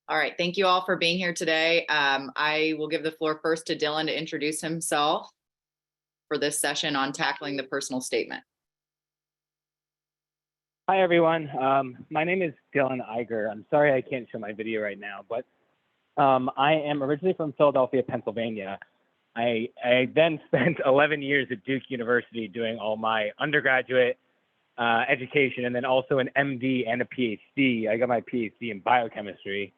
All right, thank you all for being here today. I will give the floor first to Dylan to introduce himself for this session on tackling the personal statement. Hi, everyone. My name is Dylan Eiger. I'm sorry I can't show my video right now, but I am originally from Philadelphia, Pennsylvania. I then spent 11 years at Duke University doing all my undergraduate education and then also an MD and a PhD. I got my PhD in biochemistry.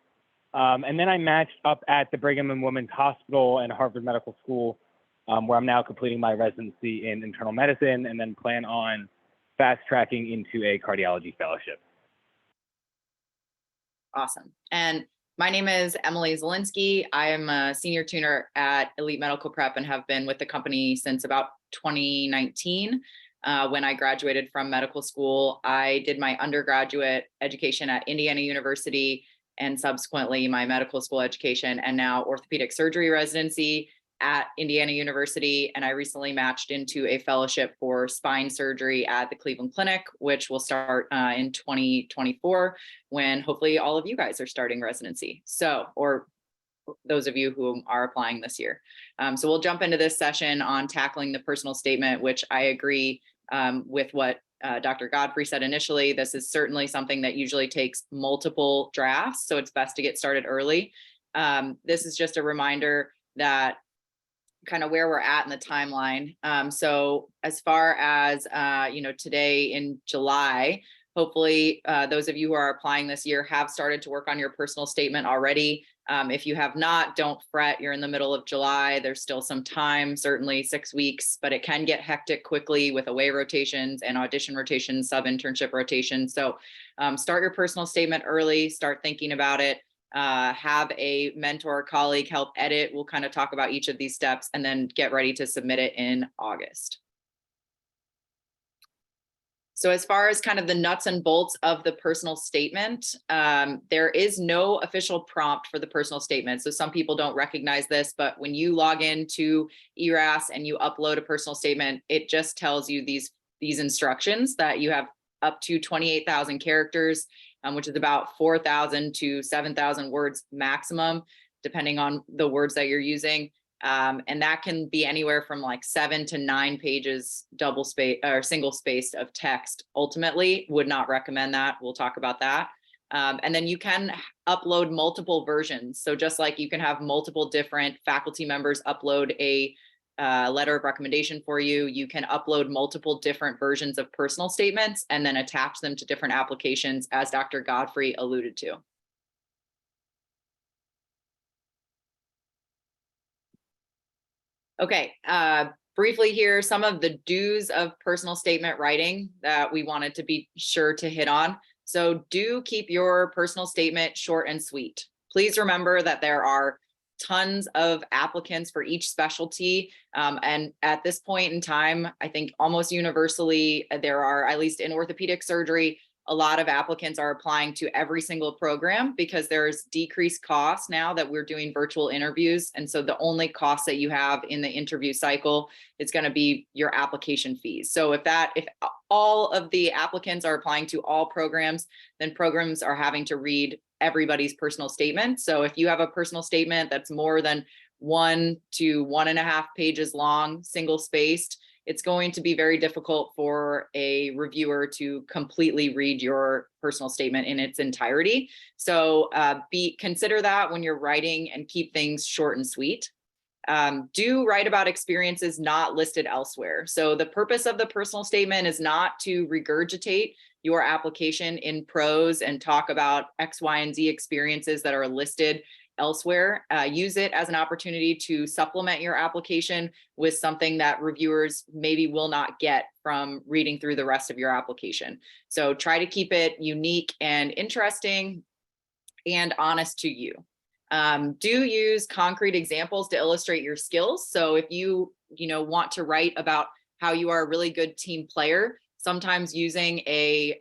And then I matched up at the Brigham and Women's Hospital and Harvard Medical School, where I'm now completing my residency in internal medicine and then plan on fast tracking into a cardiology fellowship. Awesome. And my name is Emily Zielinski. I am a senior tuner at Elite Medical Prep and have been with the company since about 2019. When I graduated from medical school, I did my undergraduate education at Indiana University and subsequently my medical school education and now orthopedic surgery residency at Indiana University. And I recently matched into a fellowship for spine surgery at the Cleveland Clinic, which will start in 2024 when hopefully all of you guys are starting residency. So, or those of you who are applying this year. So we'll jump into this session on tackling the personal statement, which I agree with what Dr. Godfrey said initially. This is certainly something that usually takes multiple drafts, so it's best to get started early. This is just a reminder that kind of where we're at in the timeline. So as far as, today in July, hopefully those of you who are applying this year have started to work on your personal statement already. If you have not, don't fret. You're in the middle of July. There's still some time, certainly 6 weeks, but it can get hectic quickly with away rotations and audition rotations, sub-internship rotations. So start your personal statement early, start thinking about it. Have a mentor or colleague help edit. We'll kind of talk about each of these steps and then get ready to submit it in August. So as far as kind of the nuts and bolts of the personal statement, there is no official prompt for the personal statement. So some people don't recognize this, but when you log into ERAS and you upload a personal statement, it just tells you these instructions that you have up to 28,000 characters, which is about 4,000 to 7,000 words maximum, depending on the words that you're using. And that can be anywhere from like 7 to 9 pages, double space or single spaced of text. Ultimately, would not recommend that. We'll talk about that. And then you can upload multiple versions. So just like you can have multiple different faculty members upload a letter of recommendation for you, you can upload multiple different versions of personal statements and then attach them to different applications, as Dr. Godfrey alluded to. Okay, briefly here, some of the do's of personal statement writing that we wanted to be sure to hit on. So do keep your personal statement short and sweet. Please remember that there are tons of applicants for each specialty. And at this point in time, I think almost universally, there are, at least in orthopedic surgery, a lot of applicants are applying to every single program because there's decreased costs now that we're doing virtual interviews. And so the only cost that you have in the interview cycle is going to be your application fees. So if all of the applicants are applying to all programs, then programs are having to read everybody's personal statement. So if you have a personal statement that's more than 1 to 1.5 pages long, single spaced, it's going to be very difficult for a reviewer to completely read your personal statement in its entirety. So consider that when you're writing and keep things short and sweet. Do write about experiences not listed elsewhere. So the purpose of the personal statement is not to regurgitate your application in prose and talk about X, Y, and Z experiences that are listed elsewhere. Use it as an opportunity to supplement your application with something that reviewers maybe will not get from reading through the rest of your application. So try to keep it unique and interesting and honest to you. Do use concrete examples to illustrate your skills. So if you want to write about how you are a really good team player, sometimes using a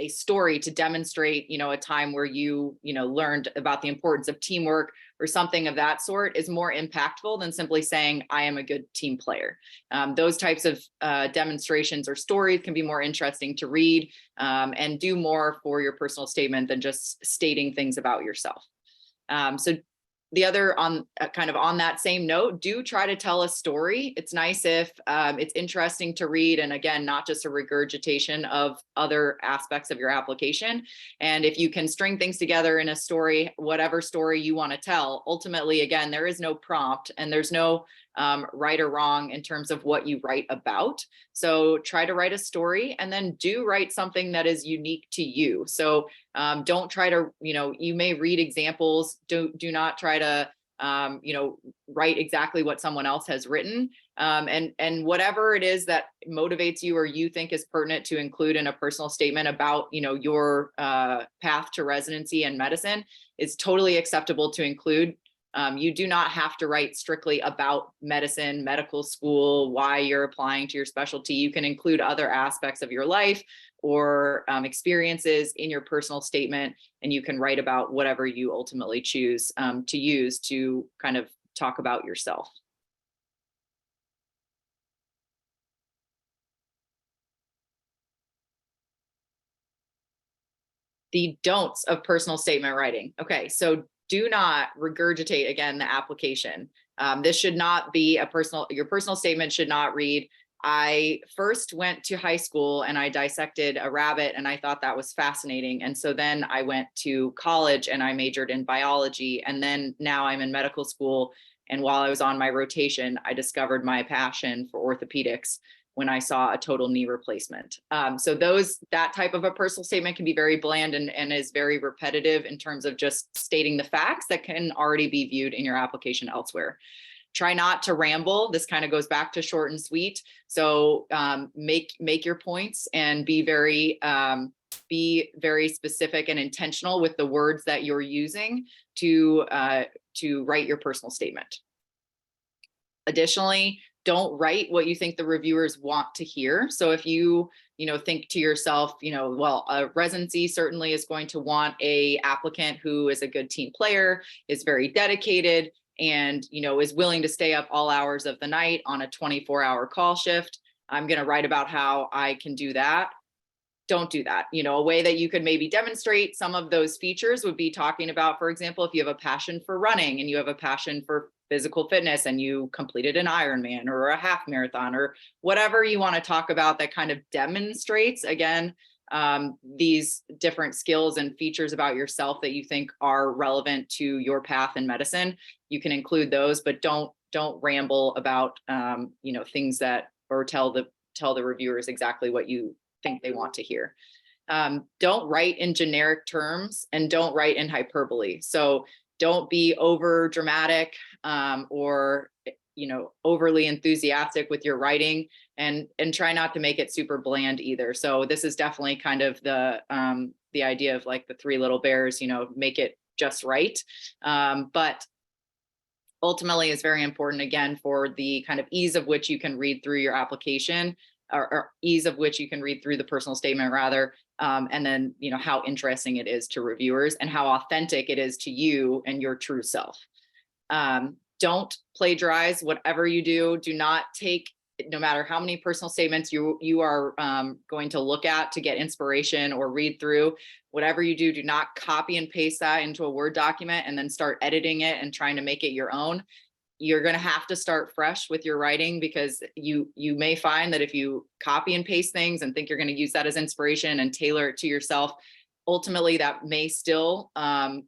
story to demonstrate, a time where you learned about the importance of teamwork or something of that sort is more impactful than simply saying, I am a good team player. Those types of demonstrations or stories can be more interesting to read and do more for your personal statement than just stating things about yourself. So the other on kind of on that same note, do try to tell a story. It's nice if it's interesting to read. And again, not just a regurgitation of other aspects of your application. And if you can string things together in a story, whatever story you want to tell, ultimately, again, there is no prompt and there's no right or wrong in terms of what you write about. So try to write a story and then do write something that is unique to you. So don't try to, you may read examples. Do not try to, write exactly what someone else has written. And whatever it is that motivates you or you think is pertinent to include in a personal statement about, your path to residency and medicine is totally acceptable to include. You do not have to write strictly about medicine, medical school, why you're applying to your specialty. You can include other aspects of your life or experiences in your personal statement, and you can write about whatever you ultimately choose to use to kind of talk about yourself. The don'ts of personal statement writing. Okay, so do not regurgitate again the application. This should not be your personal statement should not read, I first went to high school and I dissected a rabbit and I thought that was fascinating. And so then I went to college and I majored in biology. And then now I'm in medical school. And while I was on my rotation, I discovered my passion for orthopedics when I saw a total knee replacement. So that type of a personal statement can be very bland and is very repetitive in terms of just stating the facts that can already be viewed in your application elsewhere. Try not to ramble. This kind of goes back to short and sweet. So make your points and be very specific and intentional with the words that you're using to write your personal statement. Additionally, don't write what you think the reviewers want to hear. So if you think to yourself, well, a residency certainly is going to want a applicant who is a good team player, is very dedicated, and is willing to stay up all hours of the night on a 24-hour call shift. I'm going to write about how I can do that. Don't do that. A way that you could maybe demonstrate some of those features would be talking about, for example, if you have a passion for running and you have a passion for physical fitness and you completed an Ironman or a half marathon or whatever you want to talk about that kind of demonstrates, again, these different skills and features about yourself that you think are relevant to your path in medicine. You can include those, but don't ramble about things that, or tell the reviewers exactly what you think they want to hear. Don't write in generic terms and don't write in hyperbole. So don't be over dramatic or overly enthusiastic with your writing, and try not to make it super bland either. So this is definitely kind of the idea of like the three little bears, make it just right. But ultimately is very important, again, for the kind of ease of which you can read through your application, or ease of which you can read through the personal statement rather. And then, how interesting it is to reviewers and how authentic it is to you and your true self. Don't plagiarize whatever you do. Do not take, no matter how many personal statements you are going to look at to get inspiration or read through, whatever you do, do not copy and paste that into a Word document and then start editing it and trying to make it your own. You're going to have to start fresh with your writing, because you may find that if you copy and paste things and think you're going to use that as inspiration and tailor it to yourself, ultimately that may still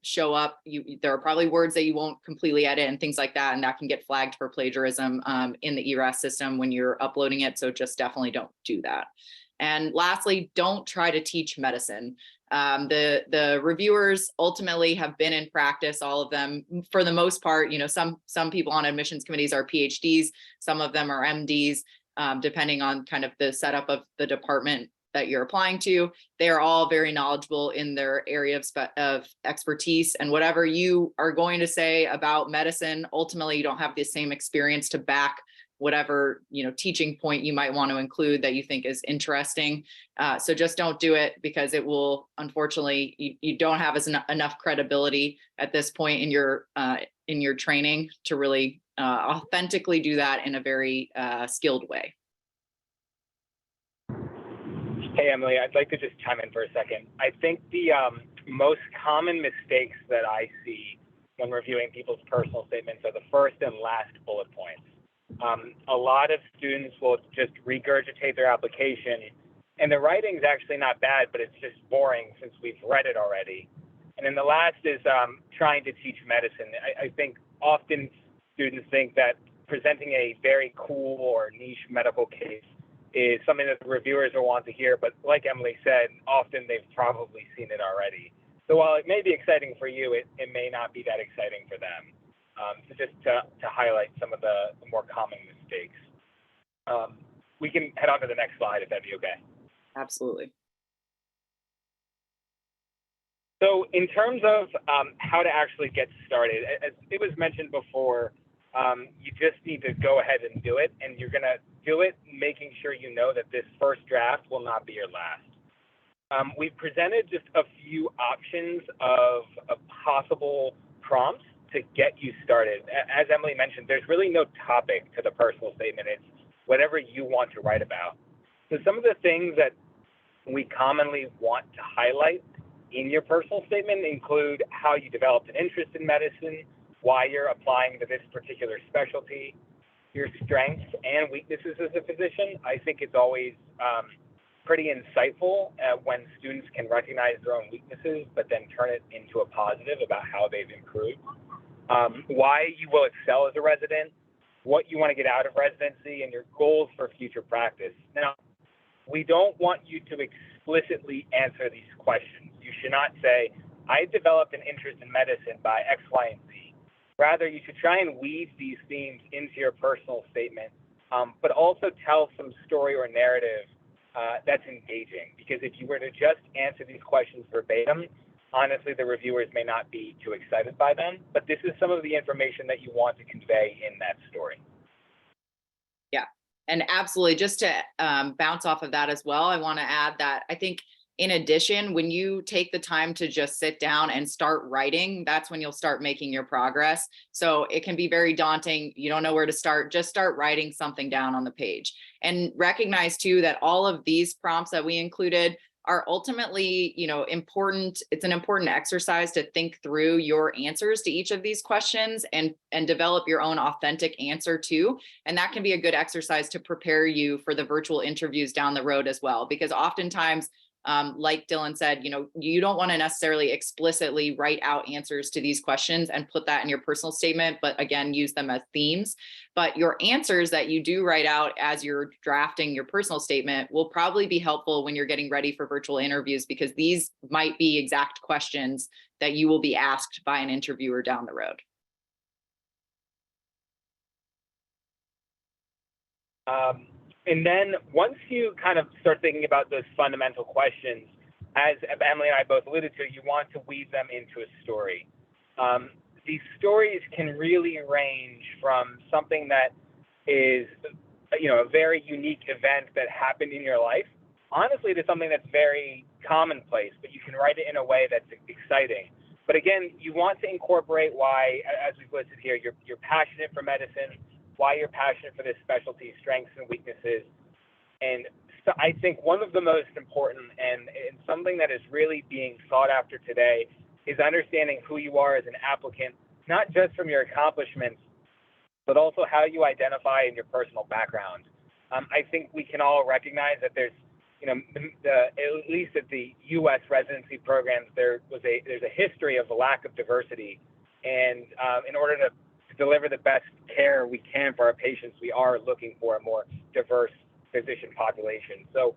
show up. There are probably words that you won't completely edit and things like that, and that can get flagged for plagiarism in the ERAS system when you're uploading it. So just definitely don't do that. And lastly, don't try to teach medicine. The reviewers ultimately have been in practice, all of them for the most part. Some people on admissions committees are PhDs, some of them are MDs, depending on kind of the setup of the department that you're applying to. They are all very knowledgeable in their area of expertise, and whatever you are going to say about medicine, ultimately you don't have the same experience to back whatever teaching point you might want to include that you think is interesting. So just don't do it, because it will, unfortunately, you don't have enough credibility at this point in your training to really authentically do that in a very skilled way. Hey, Emily, I'd like to just chime in for a second. I think the most common mistakes that I see when reviewing people's personal statements are the first and last bullet points. A lot of students will just regurgitate their application, and the writing's actually not bad, but it's just boring since we've read it already. And then the last is trying to teach medicine. I think often students think that presenting a very cool or niche medical case is something that the reviewers will want to hear, but like Emily said, often they've probably seen it already. So while it may be exciting for you, it may not be that exciting for them. So just to highlight some of the more common mistakes. We can head on to the next slide if that'd be okay. Absolutely. So in terms of how to actually get started, as it was mentioned before, you just need to go ahead and do it, and you're going to do it making sure you know that this first draft will not be your last. We've presented just a few options of possible prompts to get you started. As Emily mentioned, there's really no topic to the personal statement. It's whatever you want to write about. So some of the things that we commonly want to highlight in your personal statement include how you developed an interest in medicine, why you're applying to this particular specialty, your strengths and weaknesses as a physician. I think it's always pretty insightful when students can recognize their own weaknesses, but then turn it into a positive about how they've improved. Why you will excel as a resident, what you want to get out of residency, and your goals for future practice. Now, we don't want you to explicitly answer these questions. You should not say, I developed an interest in medicine by X, Y, and Z. Rather, you should try and weave these themes into your personal statement, but also tell some story or narrative that's engaging. Because if you were to just answer these questions verbatim, honestly, the reviewers may not be too excited by them, but this is some of the information that you want to convey in that story. Yeah, and absolutely. Just to bounce off of that as well, I want to add that I think in addition, when you take the time to just sit down and start writing, that's when you'll start making your progress. So it can be very daunting. You don't know where to start. Just start writing something down on the page, and recognize too that all of these prompts that we included are ultimately, important. It's an important exercise to think through your answers to each of these questions and develop your own authentic answer too. And that can be a good exercise to prepare you for the virtual interviews down the road as well, because oftentimes, like Dylan said, you don't want to necessarily explicitly write out answers to these questions and put that in your personal statement, but again, use them as themes. But your answers that you do write out as you're drafting your personal statement will probably be helpful when you're getting ready for virtual interviews, because these might be exact questions that you will be asked by an interviewer down the road. And then once you kind of start thinking about those fundamental questions, as Emily and I both alluded to, you want to weave them into a story. These stories can really range from something that is, a very unique event that happened in your life, honestly, to something that's very commonplace, but you can write it in a way that's exciting. But again, you want to incorporate why, as we've listed here, you're passionate for medicine, why you're passionate for this specialty, strengths and weaknesses. And so I think one of the most important and something that is really being sought after today is understanding who you are as an applicant, not just from your accomplishments, but also how you identify in your personal background. I think we can all recognize that there's, at least at the U.S. residency programs, there's a history of a lack of diversity. And in order to deliver the best care we can for our patients, we are looking for a more diverse physician population. So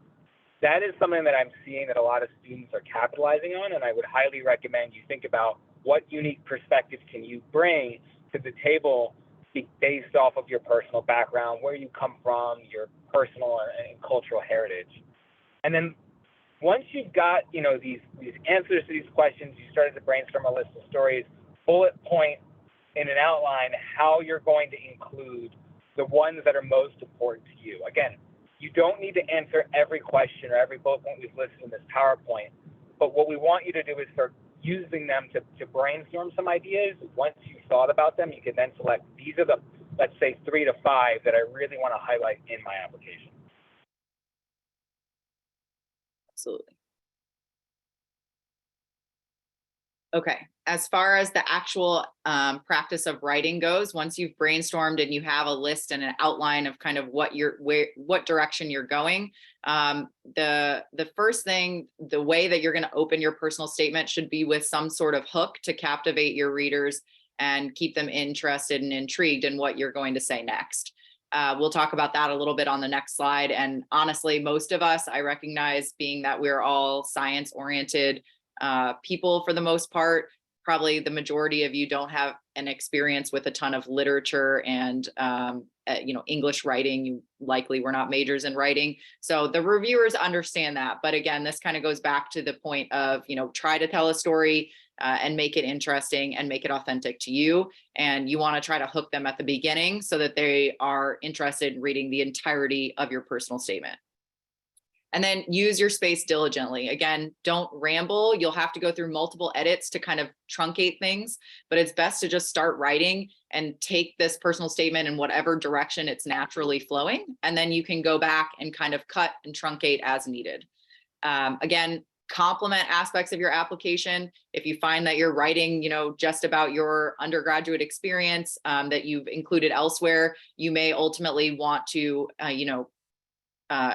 that is something that I'm seeing that a lot of students are capitalizing on, and I would highly recommend you think about what unique perspectives can you bring to the table based off of your personal background, where you come from, your personal and cultural heritage. And then once you've got, these answers to these questions, you started to brainstorm a list of stories, bullet point in an outline how you're going to include the ones that are most important to you. Again, you don't need to answer every question or every bullet point we've listed in this PowerPoint, but what we want you to do is start using them to brainstorm some ideas. Once you've thought about them, you can then select, these are the, let's say, 3 to 5 that I really want to highlight in my application. Absolutely. Okay, as far as the actual practice of writing goes, once you've brainstormed and you have a list and an outline of kind of what direction you're going, the first thing, the way that you're going to open your personal statement should be with some sort of hook to captivate your readers and keep them interested and intrigued in what you're going to say next. We'll talk about that a little bit on the next slide. And honestly, most of us, I recognize, being that we're all science oriented people for the most part, probably the majority of you don't have an experience with a ton of literature and English writing. You likely were not majors in writing, so the reviewers understand that. But again, this kind of goes back to the point of, try to tell a story and make it interesting and make it authentic to you. And you want to try to hook them at the beginning so that they are interested in reading the entirety of your personal statement. And then use your space diligently. Again, don't ramble. You'll have to go through multiple edits to kind of truncate things, but it's best to just start writing and take this personal statement in whatever direction it's naturally flowing. And then you can go back and kind of cut and truncate as needed. Again, complement aspects of your application. If you find that you're writing, just about your undergraduate experience that you've included elsewhere, you may ultimately want to,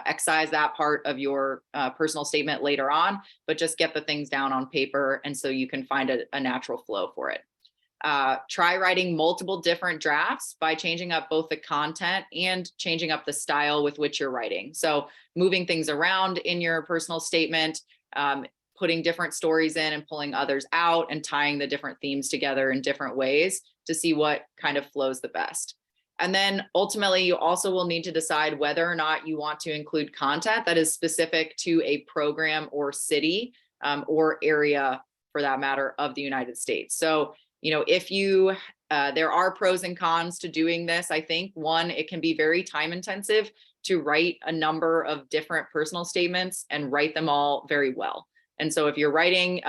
excise that part of your personal statement later on, but just get the things down on paper. And so you can find a natural flow for it. Try writing multiple different drafts by changing up both the content and changing up the style with which you're writing. So moving things around in your personal statement, putting different stories in and pulling others out, and tying the different themes together in different ways to see what kind of flows the best. And then ultimately, you also will need to decide whether or not you want to include content that is specific to a program or city or area, for that matter, of the United States. So, if you, there are pros and cons to doing this. I think one, it can be very time intensive to write a number of different personal statements and write them all very well. And so if you're writing,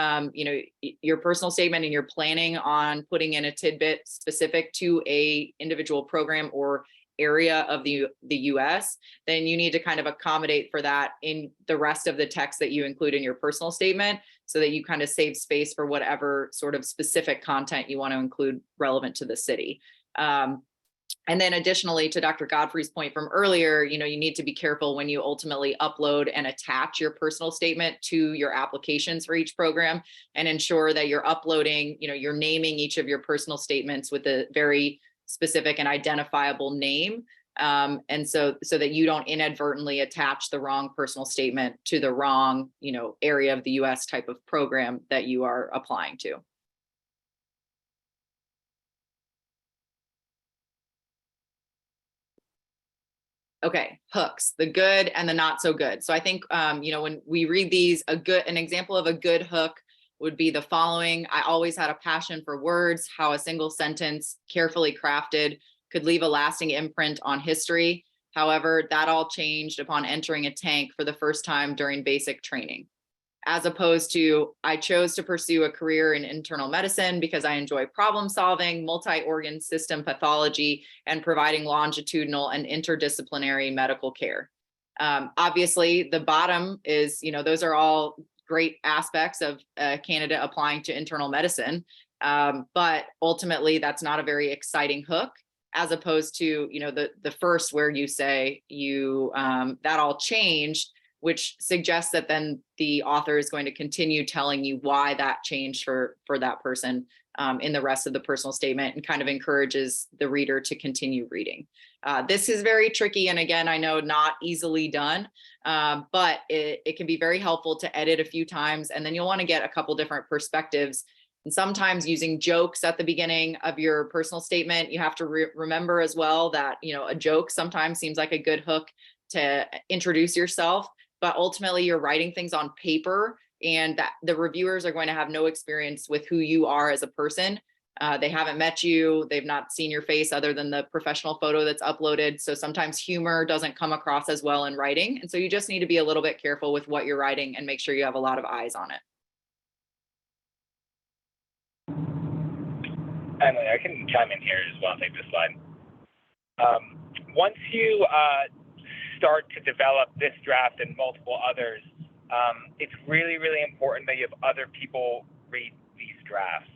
your personal statement and you're planning on putting in a tidbit specific to a individual program or area of the US, then you need to kind of accommodate for that in the rest of the text that you include in your personal statement, so that you kind of save space for whatever sort of specific content you want to include relevant to the city. And then additionally, to Dr. Godfrey's point from earlier, you need to be careful when you ultimately upload and attach your personal statement to your applications for each program, and ensure that you're uploading, you're naming each of your personal statements with a very specific and identifiable name. And so that you don't inadvertently attach the wrong personal statement to the wrong, area of the US type of program that you are applying to. Okay, hooks, the good and the not so good. So I think, when we read these, an example of a good hook would be the following: I always had a passion for words, how a single sentence, carefully crafted, could leave a lasting imprint on history. However, that all changed upon entering a tank for the first time during basic training. As opposed to, I chose to pursue a career in internal medicine because I enjoy problem solving, multi-organ system pathology, and providing longitudinal and interdisciplinary medical care. Obviously, the bottom is, those are all great aspects of a candidate applying to internal medicine. But ultimately, that's not a very exciting hook, as opposed to, the first, where you say that all changed, which suggests that then the author is going to continue telling you why that changed for that person in the rest of the personal statement, and kind of encourages the reader to continue reading. This is very tricky, and again, I know not easily done, but it can be very helpful to edit a few times, and then you'll want to get a couple different perspectives. And sometimes using jokes at the beginning of your personal statement, you have to remember as well that, a joke sometimes seems like a good hook to introduce yourself, but ultimately you're writing things on paper, and that the reviewers are going to have no experience with who you are as a person. They haven't met you, they've not seen your face other than the professional photo that's uploaded. So sometimes humor doesn't come across as well in writing. And so you just need to be a little bit careful with what you're writing and make sure you have a lot of eyes on it. Emily, I can chime in here as well, take this slide. Once you start to develop this draft and multiple others, it's really, really important that you have other people read these drafts.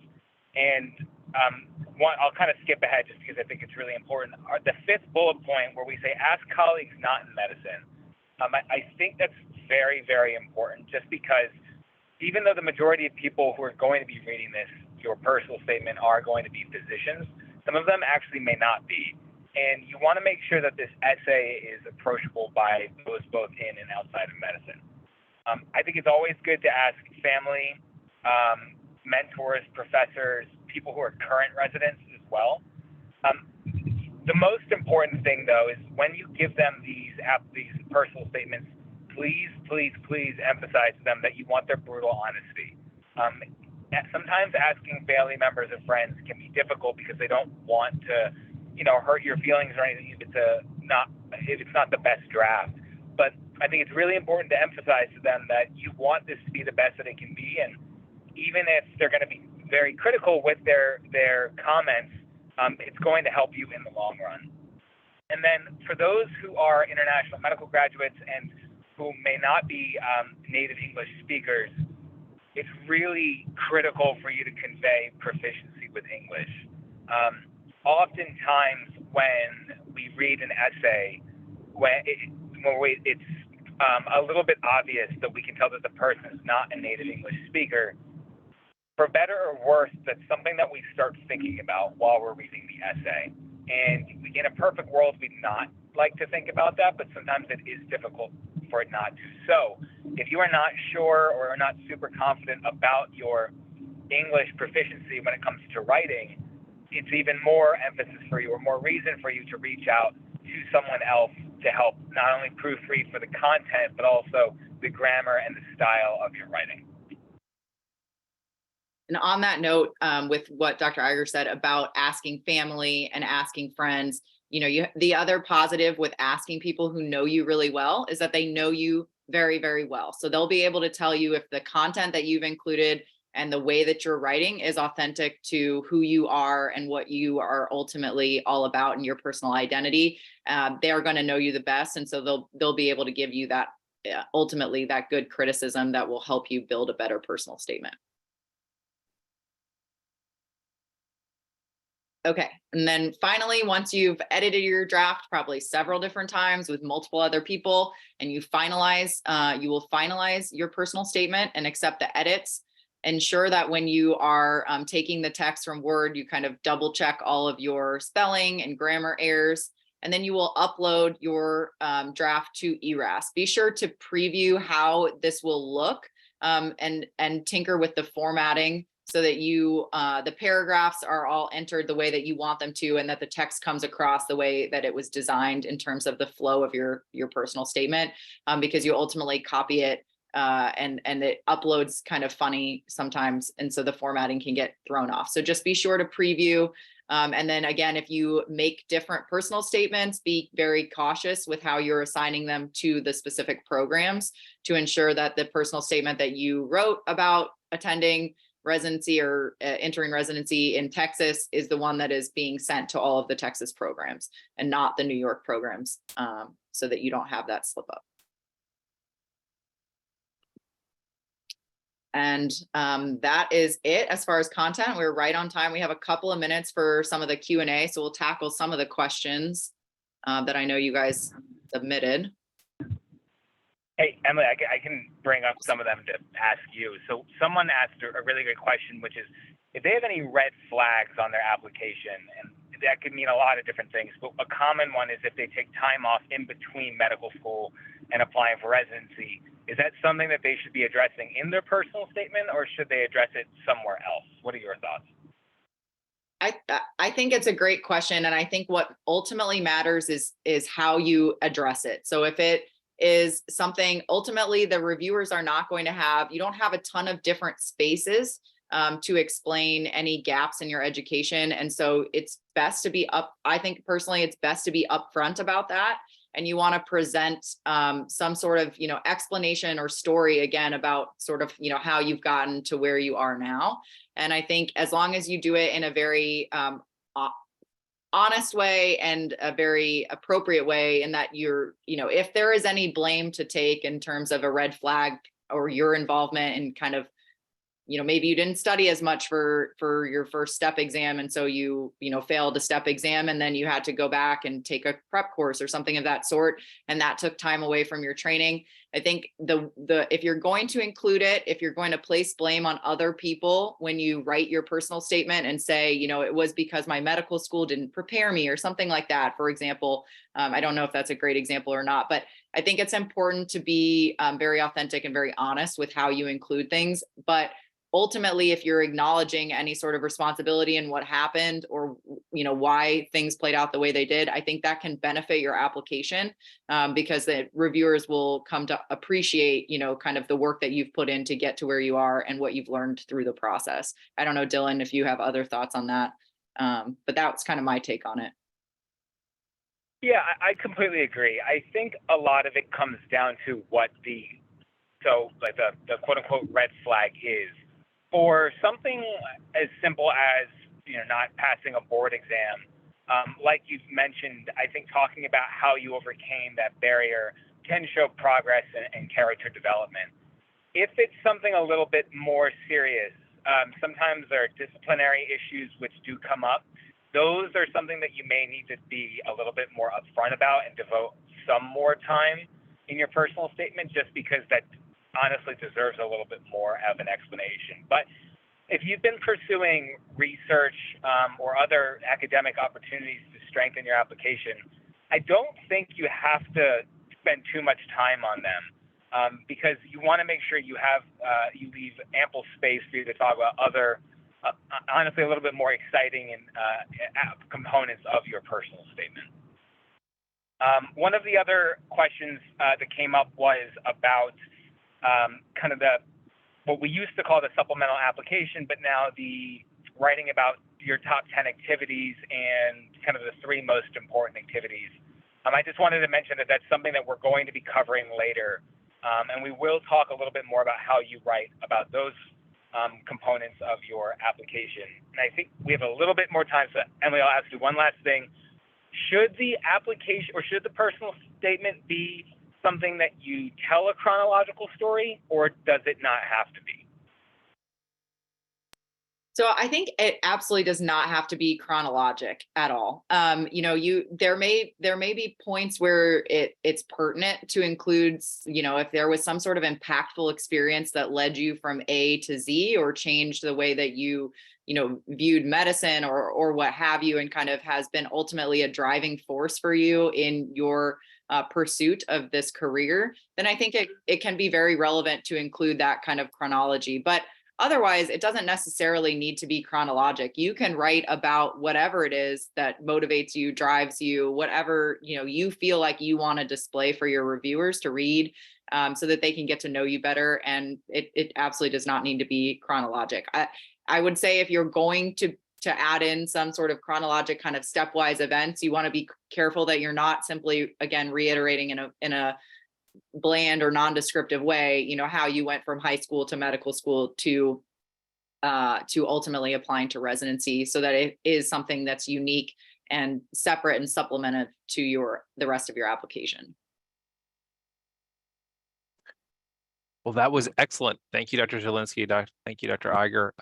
And I'll kind of skip ahead just because I think it's really important. The fifth bullet point where we say, ask colleagues not in medicine. I think that's very, very important, just because even though the majority of people who are going to be reading your personal statement are going to be physicians, some of them actually may not be. And you want to make sure that this essay is approachable by those both in and outside of medicine. I think it's always good to ask family, mentors, professors, people who are current residents as well. The most important thing, though, is when you give them these personal statements, please, please, please emphasize to them that you want their brutal honesty. Sometimes asking family members and friends can be difficult because they don't want to, hurt your feelings or anything if it's not the best draft. But I think it's really important to emphasize to them that you want this to be the best that it can be, and even if they're going to be very critical with their comments, it's going to help you in the long run. And then for those who are international medical graduates and who may not be native English speakers, it's really critical for you to convey proficiency with English. Oftentimes when we read an essay, it's a little bit obvious that we can tell that the person is not a native English speaker. For better or worse, that's something that we start thinking about while we're reading the essay. And in a perfect world, we'd not like to think about that, but sometimes it is difficult for it not to. So if you are not sure or are not super confident about your English proficiency when it comes to writing, it's even more emphasis for you or more reason for you to reach out to someone else to help not only proofread for the content, but also the grammar and the style of your writing. And on that note, with what Dr. Eiger said about asking family and asking friends, the other positive with asking people who know you really well is that they know you very, very well. So they'll be able to tell you if the content that you've included and the way that you're writing is authentic to who you are and what you are ultimately all about in your personal identity. They are going to know you the best. And so they'll be able to give you that, ultimately that good criticism that will help you build a better personal statement. Okay, and then finally, once you've edited your draft probably several different times with multiple other people, and you will finalize your personal statement and accept the edits. Ensure that when you are taking the text from Word, you kind of double check all of your spelling and grammar errors, and then you will upload your draft to ERAS. Be sure to preview how this will look and tinker with the formatting, so that the paragraphs are all entered the way that you want them to, and that the text comes across the way that it was designed in terms of the flow of your personal statement, because you ultimately copy it and it uploads kind of funny sometimes, and so the formatting can get thrown off. So just be sure to preview. And then again, if you make different personal statements, be very cautious with how you're assigning them to the specific programs to ensure that the personal statement that you wrote about attending residency or entering residency in Texas is the one that is being sent to all of the Texas programs and not the New York programs, so that you don't have that slip up. And that is it as far as content. We're right on time. We have a couple of minutes for some of the Q&A, so we'll tackle some of the questions that I know you guys submitted. Hey, Emily, I can bring up some of them to ask you. So someone asked a really great question, which is if they have any red flags on their application, and that could mean a lot of different things, but a common one is if they take time off in between medical school and applying for residency. Is that something that they should be addressing in their personal statement, or should they address it somewhere else? What are your thoughts? I think it's a great question. And I think what ultimately matters is how you address it. So if it is something, ultimately the reviewers are not going to have, you don't have a ton of different spaces to explain any gaps in your education. And so it's best to be I think personally, it's best to be upfront about that. And you want to present some sort of, explanation or story again about sort of, how you've gotten to where you are now. And I think as long as you do it in a very honest way and a very appropriate way, in that if there is any blame to take in terms of a red flag or your involvement in kind of maybe you didn't study as much for your first step exam, and so you failed a step exam, and then you had to go back and take a prep course or something of that sort, and that took time away from your training. I think if you're going to include it, if you're going to place blame on other people when you write your personal statement and say, it was because my medical school didn't prepare me or something like that, for example, I don't know if that's a great example or not, but I think it's important to be very authentic and very honest with how you include things. But ultimately, if you're acknowledging any sort of responsibility in what happened, or why things played out the way they did, I think that can benefit your application, because the reviewers will come to appreciate kind of the work that you've put in to get to where you are and what you've learned through the process. I don't know, Dylan, if you have other thoughts on that, but that's kind of my take on it. Yeah, I completely agree. I think a lot of it comes down to what the quote unquote red flag is. For something as simple as not passing a board exam, like you've mentioned, I think talking about how you overcame that barrier can show progress and character development. If it's something a little bit more serious, sometimes there are disciplinary issues which do come up. Those are something that you may need to be a little bit more upfront about and devote some more time in your personal statement, just because that honestly deserves a little bit more of an explanation. But if you've been pursuing research or other academic opportunities to strengthen your application, I don't think you have to spend too much time on them, because you want to make sure you leave ample space for you to talk about other, honestly, a little bit more exciting and components of your personal statement. One of the other questions that came up was about kind of what we used to call the supplemental application, but now the writing about your top 10 activities and kind of the 3 most important activities. I just wanted to mention that that's something that we're going to be covering later, and we will talk a little bit more about how you write about those components of your application. And I think we have a little bit more time, so Emily, I'll ask you one last thing. Should the application or should the personal statement be something that you tell a chronological story, or does it not have to be? So I think it absolutely does not have to be chronologic at all. There may be points where it's pertinent to include, if there was some sort of impactful experience that led you from A to Z, or changed the way that you viewed medicine or what have you, and kind of has been ultimately a driving force for you in your pursuit of this career, then I think it can be very relevant to include that kind of chronology. But otherwise, it doesn't necessarily need to be chronologic. You can write about whatever it is that motivates you, drives you, whatever you feel like you want to display for your reviewers to read, so that they can get to know you better. And it absolutely does not need to be chronologic. I would say if you're going to add in some sort of chronologic kind of stepwise events, you want to be careful that you're not simply, again, reiterating in a bland or non-descriptive way, how you went from high school to medical school to ultimately applying to residency, so that it is something that's unique and separate and supplemented to the rest of your application. Well, that was excellent. Thank you, Dr. Zielinski. Thank you, Dr. Eiger.